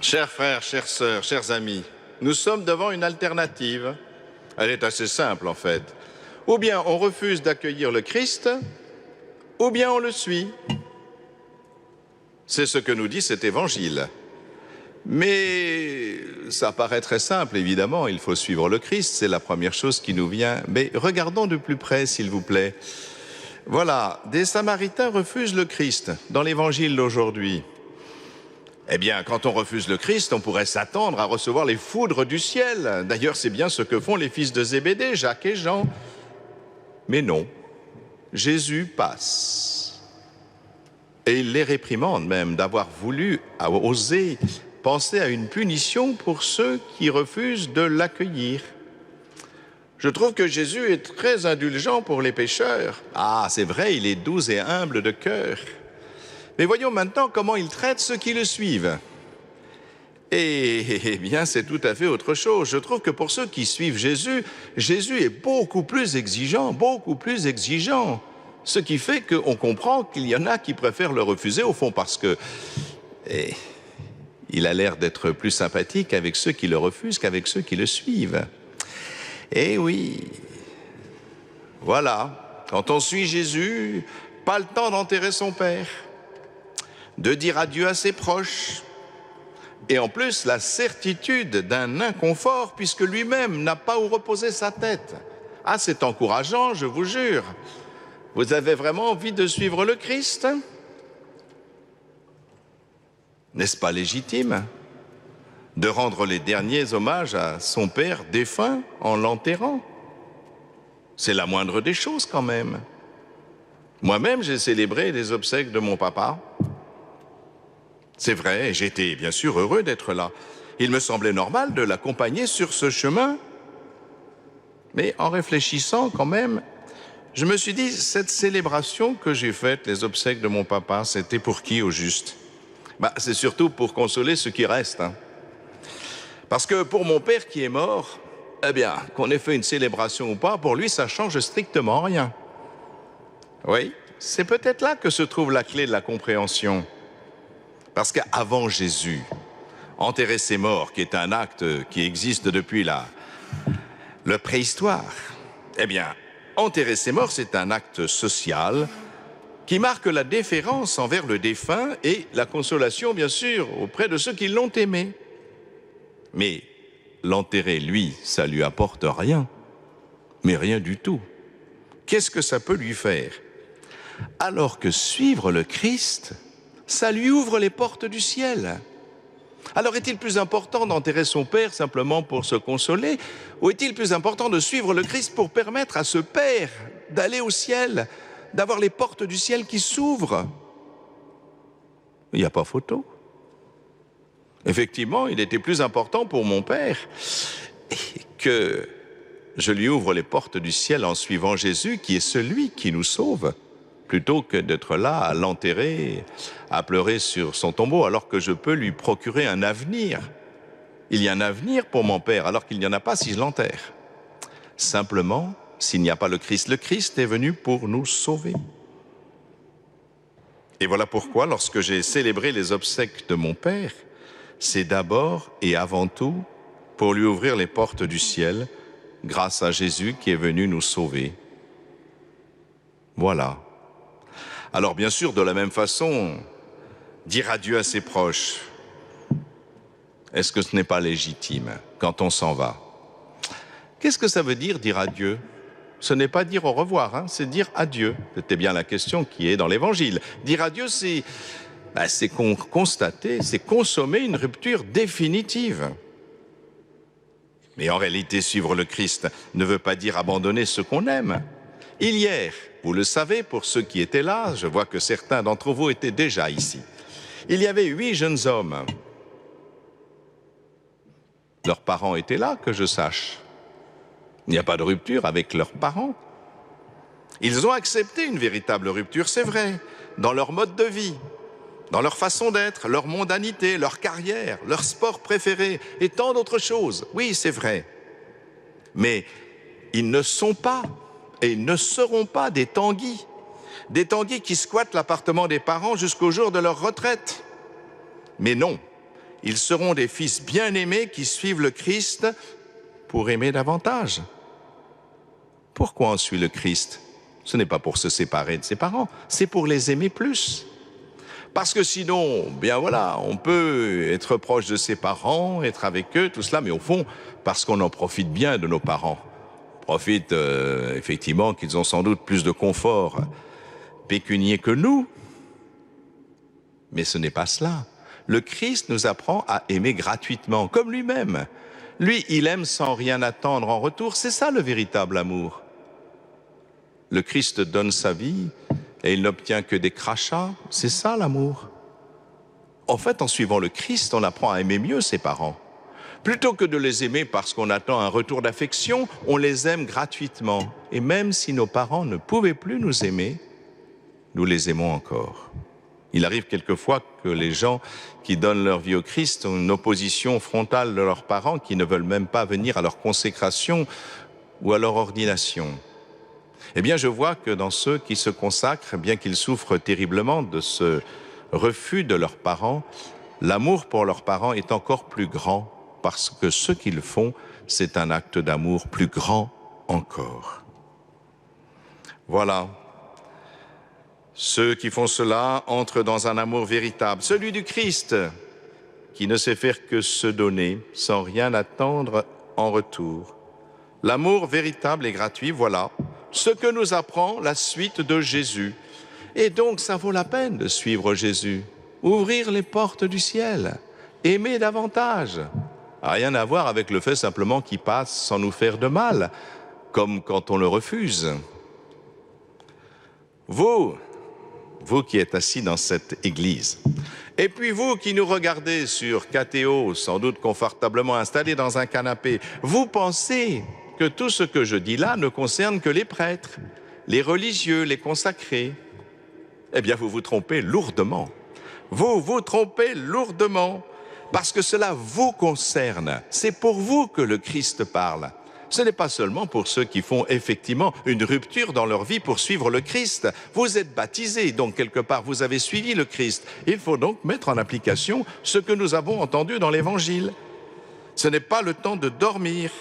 Chers frères, chères sœurs, chers amis, nous sommes devant une alternative. Elle est assez simple en fait. Ou bien on refuse d'accueillir le Christ, ou bien on le suit. C'est ce que nous dit cet évangile. Mais ça paraît très simple, évidemment, il faut suivre le Christ, c'est la première chose qui nous vient. Mais regardons de plus près, s'il vous plaît. Voilà, des Samaritains refusent le Christ dans l'évangile d'aujourd'hui. Eh bien, quand on refuse le Christ, on pourrait s'attendre à recevoir les foudres du ciel. D'ailleurs, c'est bien ce que font les fils de Zébédée, Jacques et Jean. Mais non, Jésus passe. Et il les réprimande même d'avoir voulu, oser penser à une punition pour ceux qui refusent de l'accueillir. Je trouve que Jésus est très indulgent pour les pécheurs. Ah, c'est vrai, il est doux et humble de cœur. Mais voyons maintenant comment il traite ceux qui le suivent. Eh bien, c'est tout à fait autre chose. Je trouve que pour ceux qui suivent Jésus, Jésus est beaucoup plus exigeant, beaucoup plus exigeant. Ce qui fait qu'on comprend qu'il y en a qui préfèrent le refuser, au fond, parce que il a l'air d'être plus sympathique avec ceux qui le refusent qu'avec ceux qui le suivent. Eh oui, voilà, quand on suit Jésus, pas le temps d'enterrer son père, de dire adieu à ses proches, et en plus la certitude d'un inconfort puisque lui-même n'a pas où reposer sa tête. Ah, c'est encourageant, je vous jure. Vous avez vraiment envie de suivre le Christ? N'est-ce pas légitime de rendre les derniers hommages à son père défunt en l'enterrant? C'est la moindre des choses quand même. Moi-même, j'ai célébré les obsèques de mon papa. C'est vrai, j'étais bien sûr heureux d'être là. Il me semblait normal de l'accompagner sur ce chemin. Mais en réfléchissant quand même, je me suis dit, cette célébration que j'ai faite, les obsèques de mon papa, c'était pour qui au juste? C'est surtout pour consoler ceux qui restent. Parce que pour mon père qui est mort, eh bien, qu'on ait fait une célébration ou pas, pour lui, ça change strictement rien. Oui, c'est peut-être là que se trouve la clé de la compréhension. Parce qu'avant Jésus, enterrer ses morts, qui est un acte qui existe depuis le préhistoire, eh bien, enterrer ses morts, c'est un acte social qui marque la déférence envers le défunt et la consolation, bien sûr, auprès de ceux qui l'ont aimé. Mais l'enterrer, lui, ça lui apporte rien, mais rien du tout. Qu'est-ce que ça peut lui faire? Alors que suivre le Christ, ça lui ouvre les portes du ciel. Alors est-il plus important d'enterrer son père simplement pour se consoler, ou est-il plus important de suivre le Christ pour permettre à ce père d'aller au ciel, d'avoir les portes du ciel qui s'ouvrent? Il n'y a pas photo. Effectivement, il était plus important pour mon père que je lui ouvre les portes du ciel en suivant Jésus, qui est celui qui nous sauve, plutôt que d'être là à l'enterrer, à pleurer sur son tombeau, alors que je peux lui procurer un avenir. Il y a un avenir pour mon père, alors qu'il n'y en a pas si je l'enterre. Simplement, s'il n'y a pas le Christ est venu pour nous sauver. Et voilà pourquoi, lorsque j'ai célébré les obsèques de mon père, c'est d'abord et avant tout pour lui ouvrir les portes du ciel, grâce à Jésus qui est venu nous sauver. Voilà. Alors bien sûr, de la même façon, dire adieu à ses proches, est-ce que ce n'est pas légitime quand on s'en va? Qu'est-ce que ça veut dire adieu? Ce n'est pas dire au revoir, c'est dire adieu. C'était bien la question qui est dans l'Évangile. Dire adieu, c'est constater, c'est consommer une rupture définitive. Mais en réalité, suivre le Christ ne veut pas dire abandonner ce qu'on aime. Hier, vous le savez, pour ceux qui étaient là, je vois que certains d'entre vous étaient déjà ici. Il y avait 8 jeunes hommes. Leurs parents étaient là, que je sache. Il n'y a pas de rupture avec leurs parents. Ils ont accepté une véritable rupture, c'est vrai, dans leur mode de vie, dans leur façon d'être, leur mondanité, leur carrière, leur sport préféré et tant d'autres choses. Oui, c'est vrai. Mais ils ne sont pas et ils ne seront pas des Tanguy qui squattent l'appartement des parents jusqu'au jour de leur retraite. Mais non, Ils seront des fils bien-aimés qui suivent le Christ pour aimer davantage. Pourquoi on suit le Christ? Ce n'est pas pour se séparer de ses parents, c'est pour les aimer plus. Parce que sinon, bien voilà, on peut être proche de ses parents, être avec eux, tout cela, mais au fond, parce qu'on en profite bien de nos parents. On profite effectivement qu'ils ont sans doute plus de confort pécunier que nous. Mais ce n'est pas cela. Le Christ nous apprend à aimer gratuitement, comme lui-même. Lui, il aime sans rien attendre en retour, c'est ça le véritable amour. Le Christ donne sa vie et il n'obtient que des crachats, c'est ça l'amour. En fait, en suivant le Christ, on apprend à aimer mieux ses parents. Plutôt que de les aimer parce qu'on attend un retour d'affection, on les aime gratuitement. Et même si nos parents ne pouvaient plus nous aimer, nous les aimons encore. Il arrive quelquefois que les gens qui donnent leur vie au Christ ont une opposition frontale de leurs parents qui ne veulent même pas venir à leur consécration ou à leur ordination. Eh bien, je vois que dans ceux qui se consacrent, bien qu'ils souffrent terriblement de ce refus de leurs parents, l'amour pour leurs parents est encore plus grand parce que ce qu'ils font, c'est un acte d'amour plus grand encore. Voilà. Ceux qui font cela entrent dans un amour véritable, celui du Christ, qui ne sait faire que se donner sans rien attendre en retour. L'amour véritable et gratuit, voilà ce que nous apprend la suite de Jésus. Et donc, ça vaut la peine de suivre Jésus. Ouvrir les portes du ciel, aimer davantage. Rien à voir avec le fait simplement qu'il passe sans nous faire de mal, comme quand on le refuse. Vous qui êtes assis dans cette église, et puis vous qui nous regardez sur KTO, sans doute confortablement installé dans un canapé, vous pensez que tout ce que je dis là ne concerne que les prêtres, les religieux, les consacrés. Eh bien, vous vous trompez lourdement. Vous vous trompez lourdement, parce que cela vous concerne. C'est pour vous que le Christ parle. Ce n'est pas seulement pour ceux qui font effectivement une rupture dans leur vie pour suivre le Christ. Vous êtes baptisés, donc quelque part vous avez suivi le Christ. Il faut donc mettre en application ce que nous avons entendu dans l'Évangile. Ce n'est pas le temps de dormir.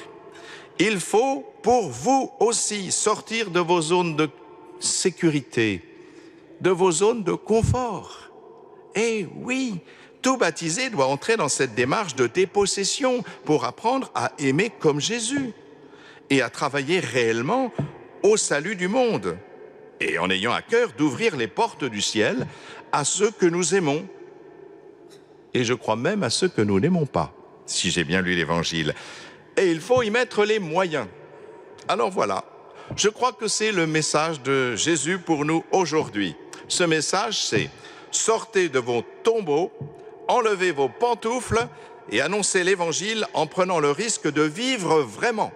Il faut, pour vous aussi, sortir de vos zones de sécurité, de vos zones de confort. Et oui, tout baptisé doit entrer dans cette démarche de dépossession pour apprendre à aimer comme Jésus et à travailler réellement au salut du monde, et en ayant à cœur d'ouvrir les portes du ciel à ceux que nous aimons, et je crois même à ceux que nous n'aimons pas, si j'ai bien lu l'Évangile. Et il faut y mettre les moyens. Alors voilà, je crois que c'est le message de Jésus pour nous aujourd'hui. Ce message, c'est « Sortez de vos tombeaux, enlevez vos pantoufles et annoncez l'Évangile en prenant le risque de vivre vraiment.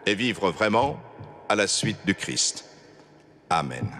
Et vivre vraiment à la suite du Christ. » Amen.